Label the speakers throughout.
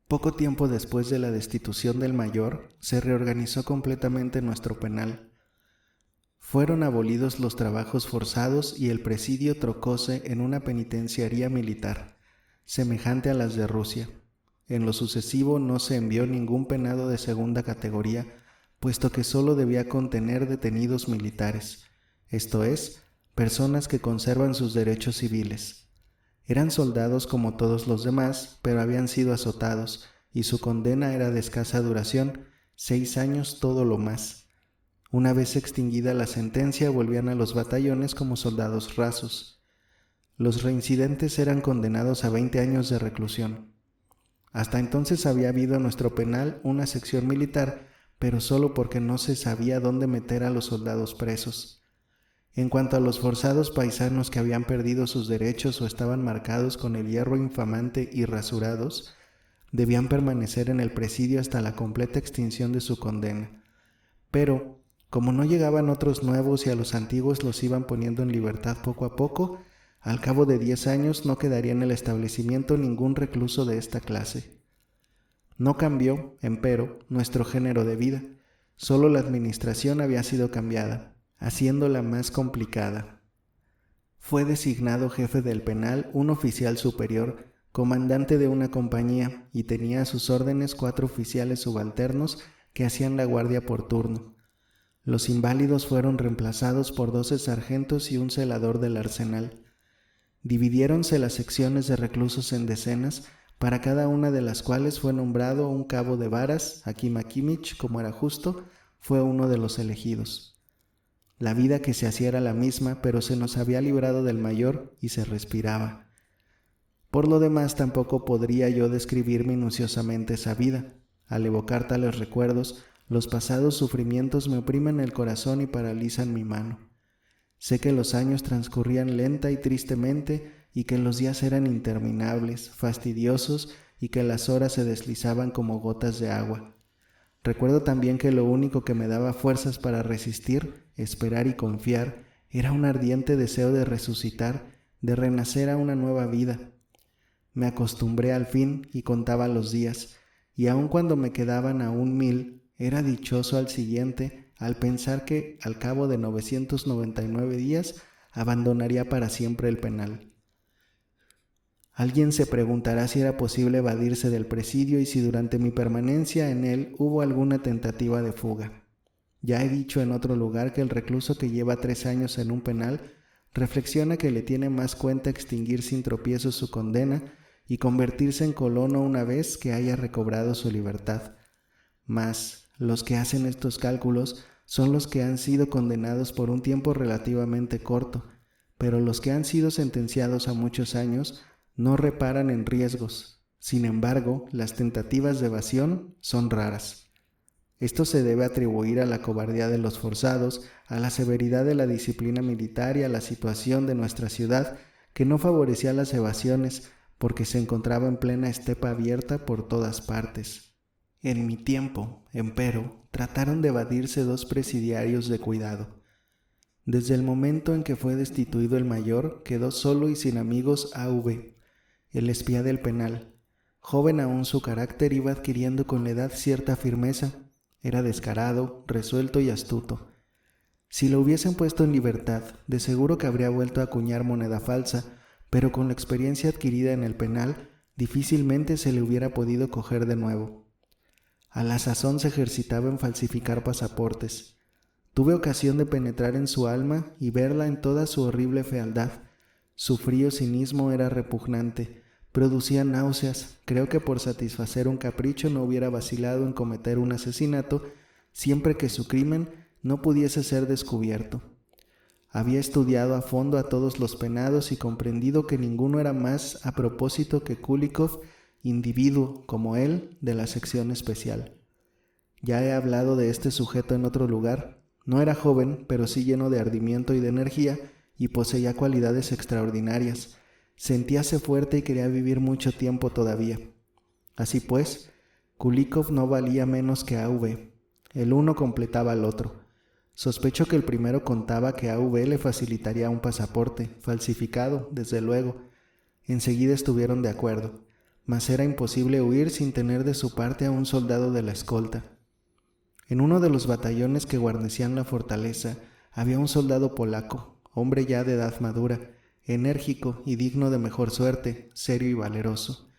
Speaker 1: Poco tiempo después de la destitución del mayor, se reorganizó completamente nuestro penal. Fueron abolidos los trabajos forzados y el presidio trocóse en una penitenciaría militar, semejante a las de Rusia. En lo sucesivo no se envió ningún penado de segunda categoría, puesto que sólo debía contener detenidos militares, esto es, personas que conservan sus derechos civiles. Eran soldados como todos los demás, pero habían sido azotados, y su condena era de escasa duración, 6 años todo lo más. Una vez extinguida la sentencia, volvían a los batallones como soldados rasos. Los reincidentes eran condenados a 20 años de reclusión. Hasta entonces había habido en nuestro penal una sección militar, pero solo porque no se sabía dónde meter a los soldados presos. En cuanto a los forzados paisanos que habían perdido sus derechos o estaban marcados con el hierro infamante y rasurados, debían permanecer en el presidio hasta la completa extinción de su condena. Pero, como no llegaban otros nuevos y a los antiguos los iban poniendo en libertad poco a poco, al cabo de 10 años no quedaría en el establecimiento ningún recluso de esta clase. No cambió, empero, nuestro género de vida, solo la administración había sido cambiada, haciéndola más complicada. Fue designado jefe del penal un oficial superior, comandante de una compañía, y tenía a sus órdenes 4 oficiales subalternos que hacían la guardia por turno. Los inválidos fueron reemplazados por 12 sargentos y un celador del arsenal. Dividiéronse las secciones de reclusos en decenas, para cada una de las cuales fue nombrado un cabo de varas. Akim Akimich, como era justo, fue uno de los elegidos. La vida que se hacía era la misma, pero se nos había librado del mayor y se respiraba. Por lo demás, tampoco podría yo describir minuciosamente esa vida. Al evocar tales recuerdos, los pasados sufrimientos me oprimen el corazón y paralizan mi mano. Sé que los años transcurrían lenta y tristemente, y que los días eran interminables, fastidiosos, y que las horas se deslizaban como gotas de agua. Recuerdo también que lo único que me daba fuerzas para resistir, esperar y confiar era un ardiente deseo de resucitar, de renacer a una nueva vida. Me acostumbré al fin y contaba los días, y aun cuando me quedaban aún 1000, era dichoso al siguiente al pensar que al cabo de 999 días abandonaría para siempre el penal. Alguien se preguntará si era posible evadirse del presidio y si durante mi permanencia en él hubo alguna tentativa de fuga. Ya he dicho en otro lugar que el recluso que lleva 3 años en un penal reflexiona que le tiene más cuenta extinguir sin tropiezo su condena y convertirse en colono una vez que haya recobrado su libertad. Mas los que hacen estos cálculos son los que han sido condenados por un tiempo relativamente corto, pero los que han sido sentenciados a muchos años no reparan en riesgos. Sin embargo, las tentativas de evasión son raras. Esto se debe atribuir a la cobardía de los forzados, a la severidad de la disciplina militar y a la situación de nuestra ciudad, que no favorecía las evasiones, porque se encontraba en plena estepa abierta por todas partes. En mi tiempo, empero, trataron de evadirse 2 presidiarios de cuidado. Desde el momento en que fue destituido el mayor, quedó solo y sin amigos A.V., el espía del penal. Joven aún, su carácter iba adquiriendo con la edad cierta firmeza. Era descarado, resuelto y astuto. Si lo hubiesen puesto en libertad, de seguro que habría vuelto a acuñar moneda falsa, pero con la experiencia adquirida en el penal, difícilmente se le hubiera podido coger de nuevo. A la sazón se ejercitaba en falsificar pasaportes. Tuve ocasión de penetrar en su alma y verla en toda su horrible fealdad. Su frío cinismo era repugnante, producía náuseas. Creo que por satisfacer un capricho no hubiera vacilado en cometer un asesinato, siempre que su crimen no pudiese ser descubierto. Había estudiado a fondo a todos los penados y comprendido que ninguno era más a propósito que Kulikov, individuo, como él, de la sección especial. Ya he hablado de este sujeto en otro lugar. No era joven, pero sí lleno de ardimiento y de energía, y poseía cualidades extraordinarias. Sentíase fuerte y quería vivir mucho tiempo todavía. Así pues, Kulikov no valía menos que A.V. El uno completaba al otro. Sospecho que el primero contaba que A.V. le facilitaría un pasaporte, falsificado, desde luego. Enseguida estuvieron de acuerdo. mas era imposible huir sin tener de su parte a un soldado de la escolta. En uno de los batallones que guarnecían la fortaleza había un soldado polaco, hombre ya de edad madura, enérgico y digno de mejor suerte, serio y valeroso.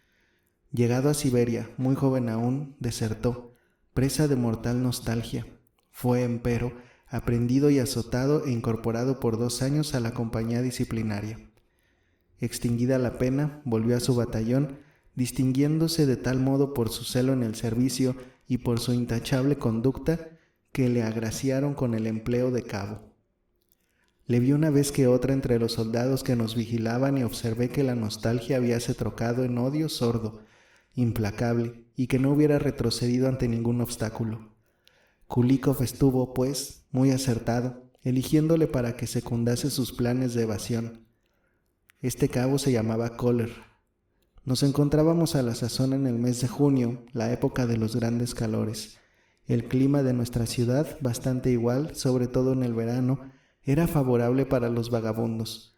Speaker 1: Llegado a Siberia, muy joven aún, desertó, presa de mortal nostalgia. Fue, empero, aprendido y azotado e incorporado por 2 años a la compañía disciplinaria. Extinguida la pena, volvió a su batallón, distinguiéndose de tal modo por su celo en el servicio y por su intachable conducta que le agraciaron con el empleo de cabo. Le vi una vez que otra entre los soldados que nos vigilaban y observé que la nostalgia habíase trocado en odio sordo, implacable, y que no hubiera retrocedido ante ningún obstáculo. Kulikov estuvo, pues, muy acertado, eligiéndole para que secundase sus planes de evasión. Este cabo se llamaba Koller. Nos encontrábamos a la sazón en el mes de junio, la época de los grandes calores. El clima de nuestra ciudad, bastante igual, sobre todo en el verano, era favorable para los vagabundos.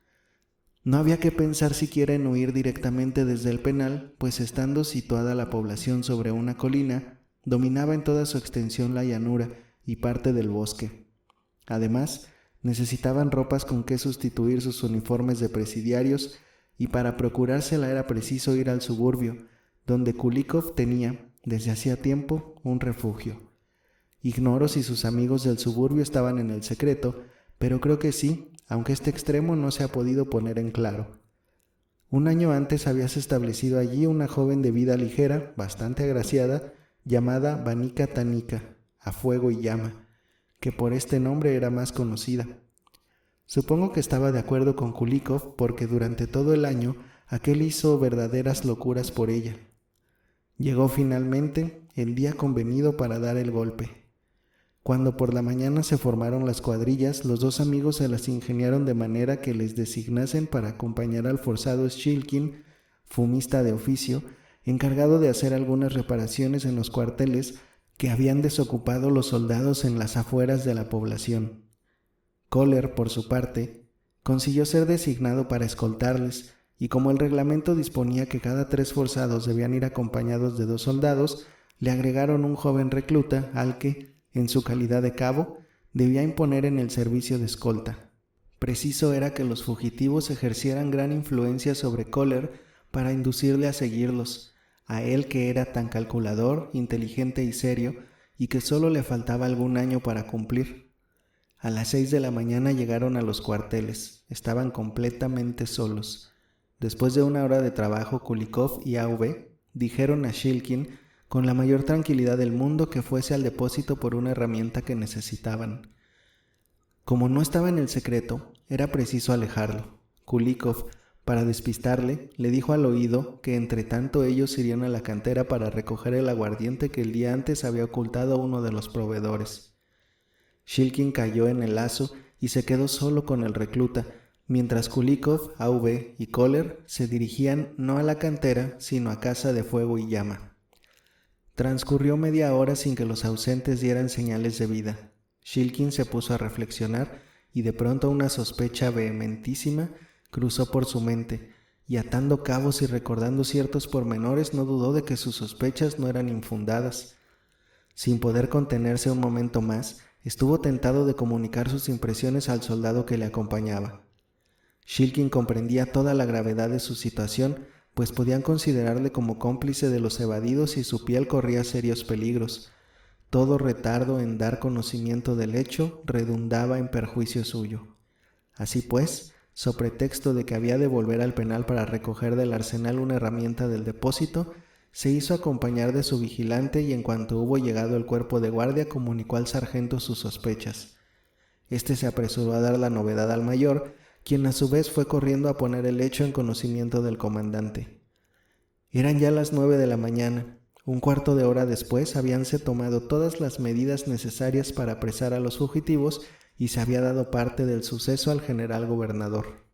Speaker 1: No había que pensar siquiera en huir directamente desde el penal, pues estando situada la población sobre una colina, dominaba en toda su extensión la llanura y parte del bosque. Además, necesitaban ropas con que sustituir sus uniformes de presidiarios y para procurársela era preciso ir al suburbio, donde Kulikov tenía, desde hacía tiempo, un refugio. Ignoro si sus amigos del suburbio estaban en el secreto, pero creo que sí, aunque este extremo no se ha podido poner en claro. Un año antes habíase establecido allí una joven de vida ligera, bastante agraciada, llamada Vanica Tanica, a fuego y llama, que por este nombre era más conocida. Supongo que estaba de acuerdo con Kulikov porque durante todo el año aquel hizo verdaderas locuras por ella. Llegó finalmente el día convenido para dar el golpe. Cuando por la mañana se formaron las cuadrillas, los 2 amigos se las ingeniaron de manera que les designasen para acompañar al forzado Shilkin, fumista de oficio, encargado de hacer algunas reparaciones en los cuarteles que habían desocupado los soldados en las afueras de la población. Koller, por su parte, consiguió ser designado para escoltarles, y como el reglamento disponía que cada 3 forzados debían ir acompañados de 2 soldados, le agregaron un joven recluta al que, en su calidad de cabo, debía imponer en el servicio de escolta. Preciso era que los fugitivos ejercieran gran influencia sobre Koller para inducirle a seguirlos, a él que era tan calculador, inteligente y serio, y que solo le faltaba algún año para cumplir. A las 6 de la mañana llegaron a los cuarteles. Estaban completamente solos. Después de 1 hora de trabajo, Kulikov y A.V. dijeron a Shilkin con la mayor tranquilidad del mundo que fuese al depósito por una herramienta que necesitaban. Como no estaba en el secreto, era preciso alejarlo. Kulikov, para despistarle, le dijo al oído que entre tanto ellos irían a la cantera para recoger el aguardiente que el día antes había ocultado uno de los proveedores. Shilkin cayó en el lazo y se quedó solo con el recluta, mientras Kulikov, A.V. y Koller se dirigían no a la cantera, sino a casa de fuego y llama. Transcurrió media hora sin que los ausentes dieran señales de vida. Shilkin se puso a reflexionar y de pronto una sospecha vehementísima cruzó por su mente, y atando cabos y recordando ciertos pormenores no dudó de que sus sospechas no eran infundadas. Sin poder contenerse un momento más, estuvo tentado de comunicar sus impresiones al soldado que le acompañaba. Shilkin comprendía toda la gravedad de su situación, pues podían considerarle como cómplice de los evadidos y su piel corría serios peligros. Todo retardo en dar conocimiento del hecho redundaba en perjuicio suyo. Así pues, so pretexto de que había de volver al penal para recoger del arsenal una herramienta del depósito, se hizo acompañar de su vigilante y en cuanto hubo llegado el cuerpo de guardia comunicó al sargento sus sospechas. Este se apresuró a dar la novedad al mayor, quien a su vez fue corriendo a poner el hecho en conocimiento del comandante. Eran ya las 9 de la mañana. 1/4 de hora después habíanse tomado todas las medidas necesarias para apresar a los fugitivos y se había dado parte del suceso al general gobernador.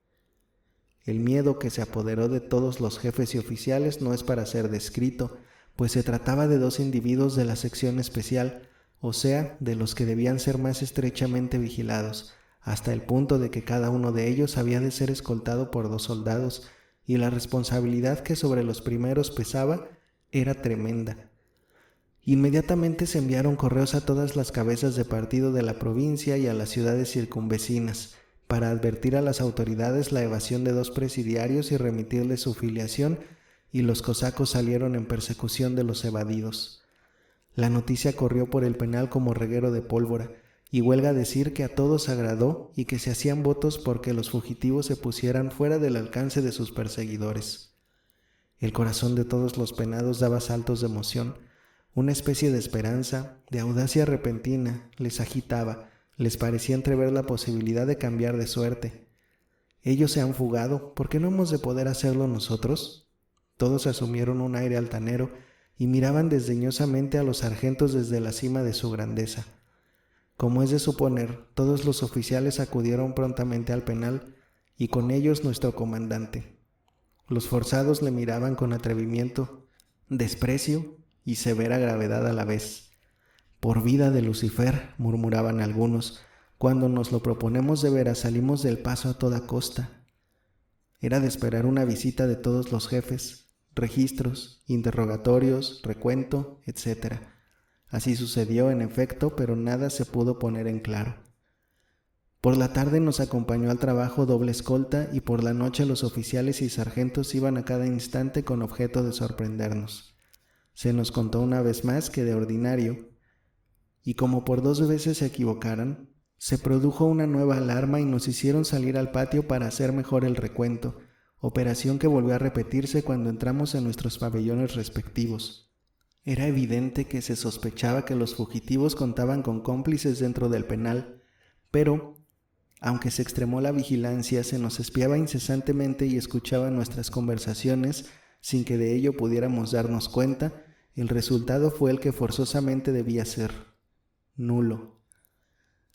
Speaker 1: El miedo que se apoderó de todos los jefes y oficiales no es para ser descrito, pues se trataba de 2 individuos de la sección especial, o sea, de los que debían ser más estrechamente vigilados, hasta el punto de que cada uno de ellos había de ser escoltado por 2 soldados, y la responsabilidad que sobre los primeros pesaba era tremenda. Inmediatamente se enviaron correos a todas las cabezas de partido de la provincia y a las ciudades circunvecinas para advertir a las autoridades la evasión de 2 presidiarios y remitirles su filiación, y los cosacos salieron en persecución de los evadidos. La noticia corrió por el penal como reguero de pólvora, y huelga decir que a todos agradó y que se hacían votos porque los fugitivos se pusieran fuera del alcance de sus perseguidores. El corazón de todos los penados daba saltos de emoción. Una especie de esperanza, de audacia repentina, les agitaba, les parecía entrever la posibilidad de cambiar de suerte. Ellos se han fugado, ¿por qué no hemos de poder hacerlo nosotros? Todos asumieron un aire altanero y miraban desdeñosamente a los sargentos desde la cima de su grandeza. Como es de suponer, todos los oficiales acudieron prontamente al penal, y con ellos nuestro comandante. Los forzados le miraban con atrevimiento, desprecio y severa gravedad a la vez. «Por vida de Lucifer», murmuraban algunos, «cuando nos lo proponemos de veras salimos del paso a toda costa». Era de esperar una visita de todos los jefes, registros, interrogatorios, recuento, etc. Así sucedió, en efecto, pero nada se pudo poner en claro. Por la tarde nos acompañó al trabajo doble escolta, y por la noche los oficiales y sargentos iban a cada instante con objeto de sorprendernos. Se nos contó una vez más que de ordinario, y como por 2 veces se equivocaran, se produjo una nueva alarma y nos hicieron salir al patio para hacer mejor el recuento, operación que volvió a repetirse cuando entramos en nuestros pabellones respectivos. Era evidente que se sospechaba que los fugitivos contaban con cómplices dentro del penal, pero, aunque se extremó la vigilancia, se nos espiaba incesantemente y escuchaba nuestras conversaciones sin que de ello pudiéramos darnos cuenta. El resultado fue el que forzosamente debía ser: nulo.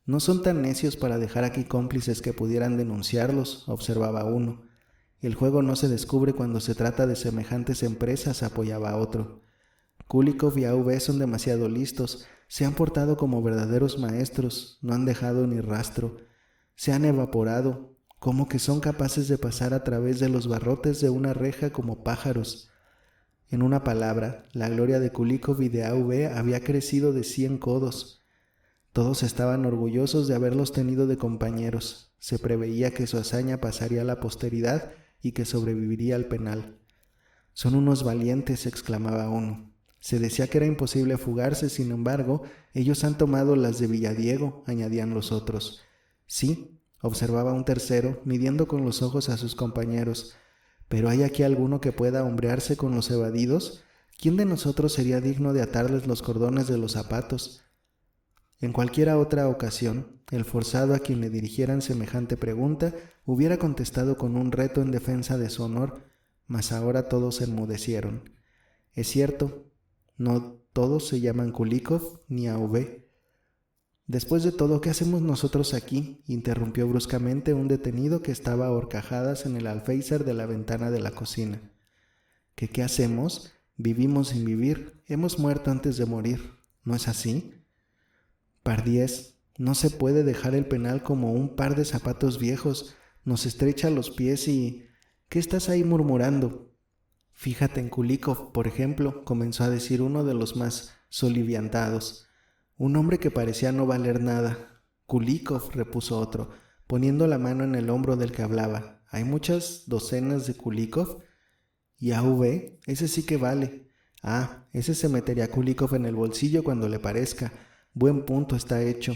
Speaker 1: «No son tan necios para dejar aquí cómplices que pudieran denunciarlos», observaba uno. «El juego no se descubre cuando se trata de semejantes empresas», apoyaba otro. «Kulikov y A.V. son demasiado listos, se han portado como verdaderos maestros, no han dejado ni rastro, se han evaporado, como que son capaces de pasar a través de los barrotes de una reja como pájaros». En una palabra, la gloria de Kulikov y de A.V. había crecido de 100 codos. Todos estaban orgullosos de haberlos tenido de compañeros. Se preveía que su hazaña pasaría a la posteridad y que sobreviviría al penal. «Son unos valientes», exclamaba uno. Se decía que era imposible fugarse, sin embargo, ellos han tomado las de Villadiego, añadían los otros. «Sí», observaba un tercero, midiendo con los ojos a sus compañeros, «pero ¿hay aquí alguno que pueda hombrearse con los evadidos? ¿Quién de nosotros sería digno de atarles los cordones de los zapatos?» En cualquiera otra ocasión, el forzado a quien le dirigieran semejante pregunta hubiera contestado con un reto en defensa de su honor, mas ahora todos enmudecieron. Es cierto, no todos se llaman Kulikov ni A.V. «Después de todo, ¿qué hacemos nosotros aquí?», interrumpió bruscamente un detenido que estaba a horcajadas en el alféizar de la ventana de la cocina. ¿Qué hacemos? Vivimos sin vivir, hemos muerto antes de morir, ¿no es así? Pardiez, no se puede dejar el penal como un par de zapatos viejos, nos estrecha los pies y... ¿Qué estás ahí murmurando? Fíjate en Kulikov, por ejemplo, comenzó a decir uno de los más soliviantados. Un hombre que parecía no valer nada. Kulikov, repuso otro, poniendo la mano en el hombro del que hablaba. ¿Hay muchas docenas de Kulikov? ¿Y A.V.? Ese sí que vale. Ah, ese se metería Kulikov en el bolsillo cuando le parezca. Buen punto está hecho.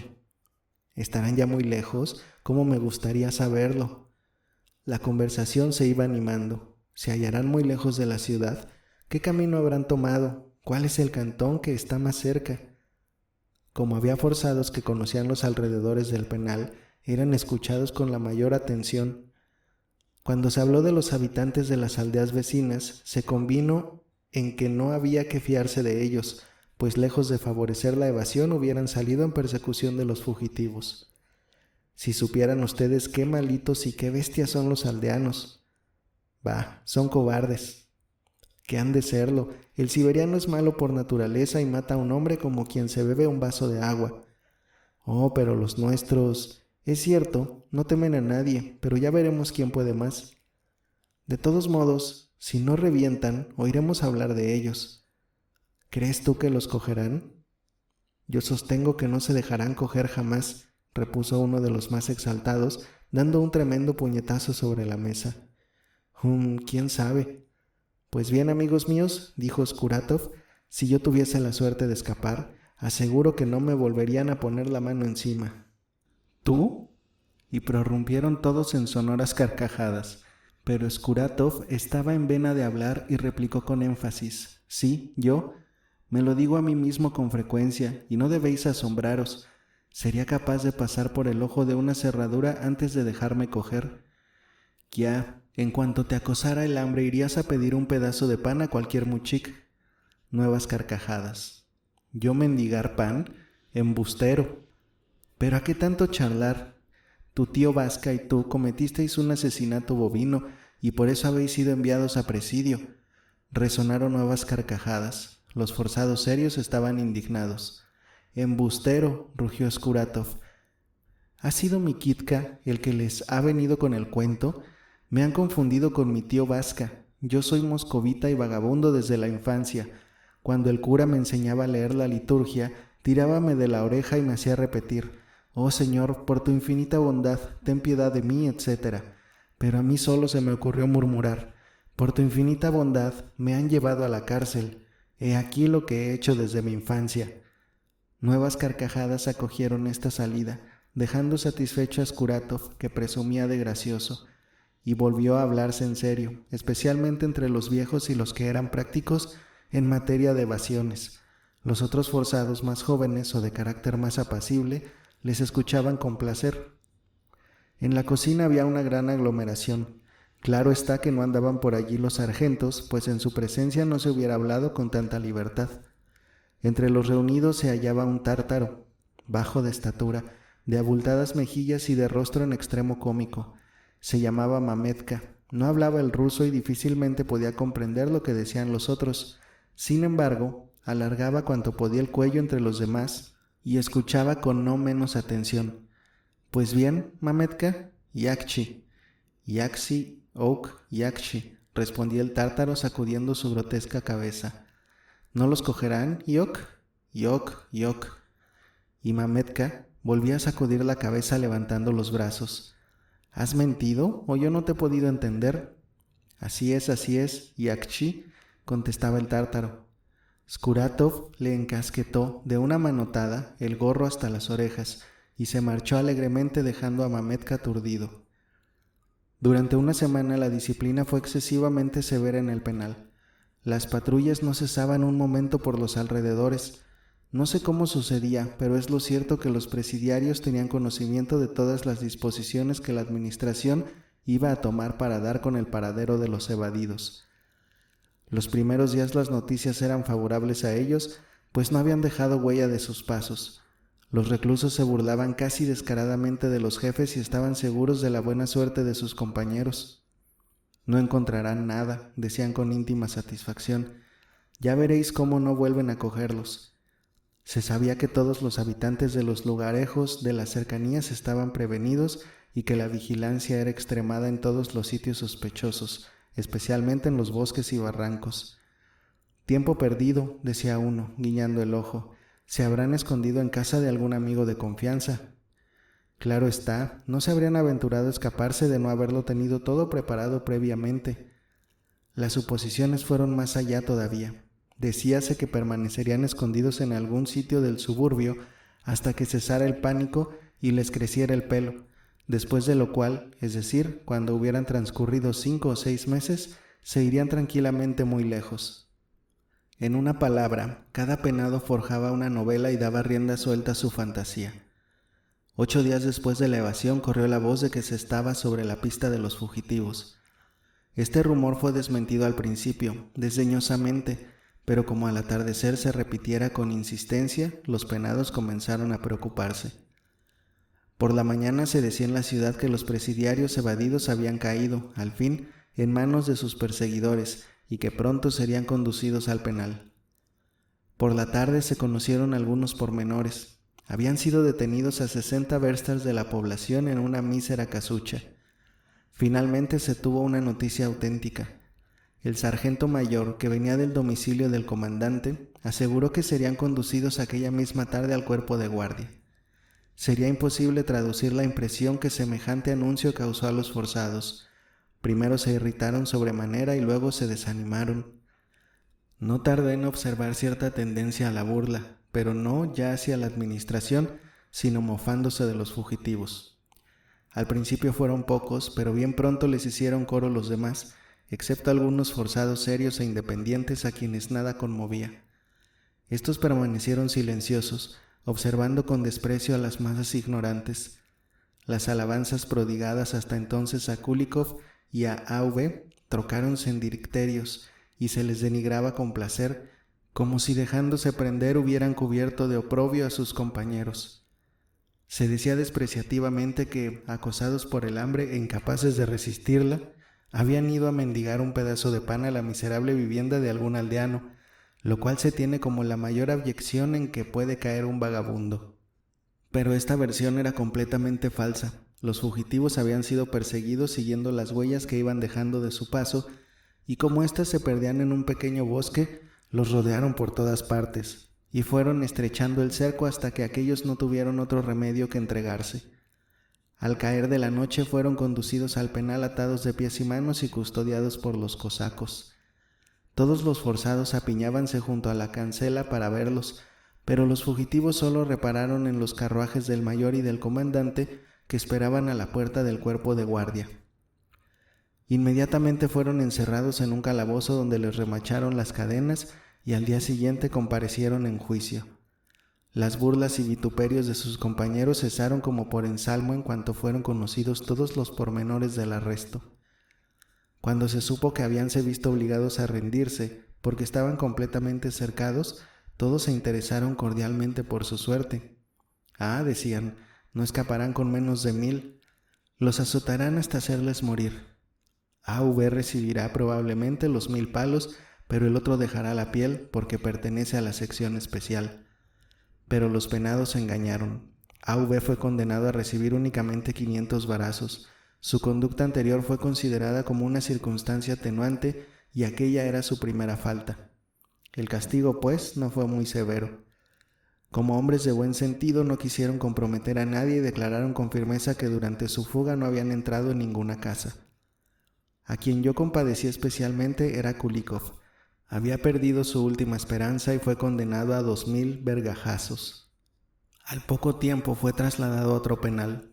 Speaker 1: ¿Estarán ya muy lejos? ¿Cómo me gustaría saberlo? La conversación se iba animando. ¿Se hallarán muy lejos de la ciudad? ¿Qué camino habrán tomado? ¿Cuál es el cantón que está más cerca? Como había forzados que conocían los alrededores del penal, eran escuchados con la mayor atención. Cuando se habló de los habitantes de las aldeas vecinas, se convino en que no había que fiarse de ellos, pues lejos de favorecer la evasión hubieran salido en persecución de los fugitivos. Si supieran ustedes qué malitos y qué bestias son los aldeanos. Bah, son cobardes. Que han de serlo. El siberiano es malo por naturaleza y mata a un hombre como quien se bebe un vaso de agua. Oh, pero los nuestros... Es cierto, no temen a nadie, pero ya veremos quién puede más. De todos modos, si no revientan, oiremos hablar de ellos. ¿Crees tú que los cogerán? Yo sostengo que no se dejarán coger jamás, repuso uno de los más exaltados, dando un tremendo puñetazo sobre la mesa. ¿Quién sabe? Pues bien, amigos míos, dijo Skuratov, si yo tuviese la suerte de escapar, aseguro que no me volverían a poner la mano encima. ¿Tú? Y prorrumpieron todos en sonoras carcajadas, pero Skuratov estaba en vena de hablar y replicó con énfasis, sí, yo, me lo digo a mí mismo con frecuencia, y no debéis asombraros, sería capaz de pasar por el ojo de una cerradura antes de dejarme coger. Ya, en cuanto te acosara el hambre irías a pedir un pedazo de pan a cualquier muchik. Nuevas carcajadas. ¿Yo mendigar pan? Embustero. ¿Pero a qué tanto charlar? Tu tío Vasca y tú cometisteis un asesinato bovino y por eso habéis sido enviados a presidio. Resonaron nuevas carcajadas. Los forzados serios estaban indignados. Embustero, rugió Skuratov. ¿Ha sido mi Kitka el que les ha venido con el cuento? Me han confundido con mi tío Vasca. Yo soy moscovita y vagabundo desde la infancia. Cuando el cura me enseñaba a leer la liturgia, tirábame de la oreja y me hacía repetir, «Oh Señor, por tu infinita bondad, ten piedad de mí», etc. Pero a mí solo se me ocurrió murmurar, «Por tu infinita bondad me han llevado a la cárcel. He aquí lo que he hecho desde mi infancia». Nuevas carcajadas acogieron esta salida, dejando satisfecho a Skuratov, que presumía de gracioso, y volvió a hablarse en serio, especialmente entre los viejos y los que eran prácticos en materia de evasiones. Los otros forzados más jóvenes o de carácter más apacible les escuchaban con placer. En la cocina había una gran aglomeración. Claro está que no andaban por allí los sargentos, pues en su presencia no se hubiera hablado con tanta libertad. Entre los reunidos se hallaba un tártaro, bajo de estatura, de abultadas mejillas y de rostro en extremo cómico. Se llamaba Mametka. No hablaba el ruso y difícilmente podía comprender lo que decían los otros. Sin embargo, alargaba cuanto podía el cuello entre los demás y escuchaba con no menos atención. «Pues bien, Mametka, Yakchi». «Yaksi, ok, Yakchi», respondía el tártaro sacudiendo su grotesca cabeza. «¿No los cogerán, Yok?» «Yok, Yok». Y Mametka volvía a sacudir la cabeza levantando los brazos. «¿Has mentido o yo no te he podido entender?» así es, Yakchi», contestaba el tártaro. Skuratov le encasquetó de una manotada el gorro hasta las orejas y se marchó alegremente dejando a Mametka aturdido. Durante una semana la disciplina fue excesivamente severa en el penal. Las patrullas no cesaban un momento por los alrededores. No sé cómo sucedía, pero es lo cierto que los presidiarios tenían conocimiento de todas las disposiciones que la administración iba a tomar para dar con el paradero de los evadidos. Los primeros días las noticias eran favorables a ellos, pues no habían dejado huella de sus pasos. Los reclusos se burlaban casi descaradamente de los jefes y estaban seguros de la buena suerte de sus compañeros. «No encontrarán nada», decían con íntima satisfacción. «Ya veréis cómo no vuelven a cogerlos». Se sabía que todos los habitantes de los lugarejos de las cercanías estaban prevenidos y que la vigilancia era extremada en todos los sitios sospechosos, especialmente en los bosques y barrancos. «Tiempo perdido», decía uno, guiñando el ojo. «Se habrán escondido en casa de algún amigo de confianza». Claro está, no se habrían aventurado a escaparse de no haberlo tenido todo preparado previamente. Las suposiciones fueron más allá todavía. Decíase que permanecerían escondidos en algún sitio del suburbio hasta que cesara el pánico y les creciera el pelo, después de lo cual, es decir, cuando hubieran transcurrido 5 o 6 meses, se irían tranquilamente muy lejos. En una palabra, cada penado forjaba una novela y daba rienda suelta a su fantasía. 8 días después de la evasión corrió la voz de que se estaba sobre la pista de los fugitivos. Este rumor fue desmentido al principio, desdeñosamente, pero como al atardecer se repitiera con insistencia, los penados comenzaron a preocuparse. Por la mañana se decía en la ciudad que los presidiarios evadidos habían caído, al fin, en manos de sus perseguidores y que pronto serían conducidos al penal. Por la tarde se conocieron algunos pormenores. Habían sido detenidos a 60 verstas de la población en una mísera casucha. Finalmente se tuvo una noticia auténtica. El sargento mayor, que venía del domicilio del comandante, aseguró que serían conducidos aquella misma tarde al cuerpo de guardia. Sería imposible traducir la impresión que semejante anuncio causó a los forzados. Primero se irritaron sobremanera y luego se desanimaron. No tardé en observar cierta tendencia a la burla, pero no ya hacia la administración, sino mofándose de los fugitivos. Al principio fueron pocos, pero bien pronto les hicieron coro los demás, excepto algunos forzados serios e independientes a quienes nada conmovía. Estos permanecieron silenciosos, observando con desprecio a las masas ignorantes. Las alabanzas prodigadas hasta entonces a Kulikov y a A.V. trocáronse en dicterios y se les denigraba con placer, como si dejándose prender hubieran cubierto de oprobio a sus compañeros. Se decía despreciativamente que, acosados por el hambre e incapaces de resistirla, habían ido a mendigar un pedazo de pan a la miserable vivienda de algún aldeano, lo cual se tiene como la mayor abyección en que puede caer un vagabundo. Pero esta versión era completamente falsa. Los fugitivos habían sido perseguidos siguiendo las huellas que iban dejando de su paso, y como éstas se perdían en un pequeño bosque, los rodearon por todas partes, y fueron estrechando el cerco hasta que aquellos no tuvieron otro remedio que entregarse. Al caer de la noche fueron conducidos al penal atados de pies y manos y custodiados por los cosacos. Todos los forzados apiñábanse junto a la cancela para verlos, pero los fugitivos solo repararon en los carruajes del mayor y del comandante que esperaban a la puerta del cuerpo de guardia. Inmediatamente fueron encerrados en un calabozo donde les remacharon las cadenas y al día siguiente comparecieron en juicio. Las burlas y vituperios de sus compañeros cesaron como por ensalmo en cuanto fueron conocidos todos los pormenores del arresto. Cuando se supo que habíanse visto obligados a rendirse porque estaban completamente cercados, todos se interesaron cordialmente por su suerte. Ah, decían, no escaparán con menos de 1000. Los azotarán hasta hacerles morir. A.V. recibirá probablemente los 1000 palos, pero el otro dejará la piel porque pertenece a la sección especial. Pero los penados se engañaron. A.V. fue condenado a recibir únicamente 500 varazos. Su conducta anterior fue considerada como una circunstancia atenuante y aquella era su primera falta. El castigo, pues, no fue muy severo. Como hombres de buen sentido no quisieron comprometer a nadie y declararon con firmeza que durante su fuga no habían entrado en ninguna casa. A quien yo compadecí especialmente era Kulikov. Había perdido su última esperanza y fue condenado a 2000 vergajazos. Al poco tiempo fue trasladado a otro penal.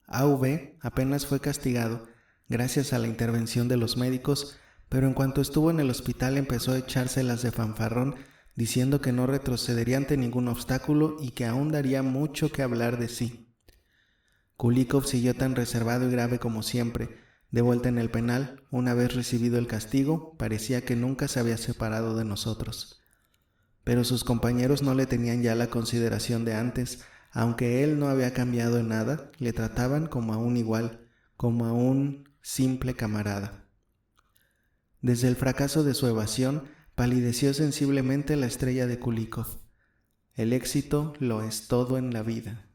Speaker 1: A.V. apenas fue castigado, gracias a la intervención de los médicos, pero en cuanto estuvo en el hospital empezó a echárselas de fanfarrón, diciendo que no retrocedería ante ningún obstáculo y que aún daría mucho que hablar de sí. Kulikov siguió tan reservado y grave como siempre. De vuelta en el penal, una vez recibido el castigo, parecía que nunca se había separado de nosotros. Pero sus compañeros no le tenían ya la consideración de antes. Aunque él no había cambiado en nada, le trataban como a un igual, como a un simple camarada. Desde el fracaso de su evasión, palideció sensiblemente la estrella de Kulikov. El éxito lo es todo en la vida.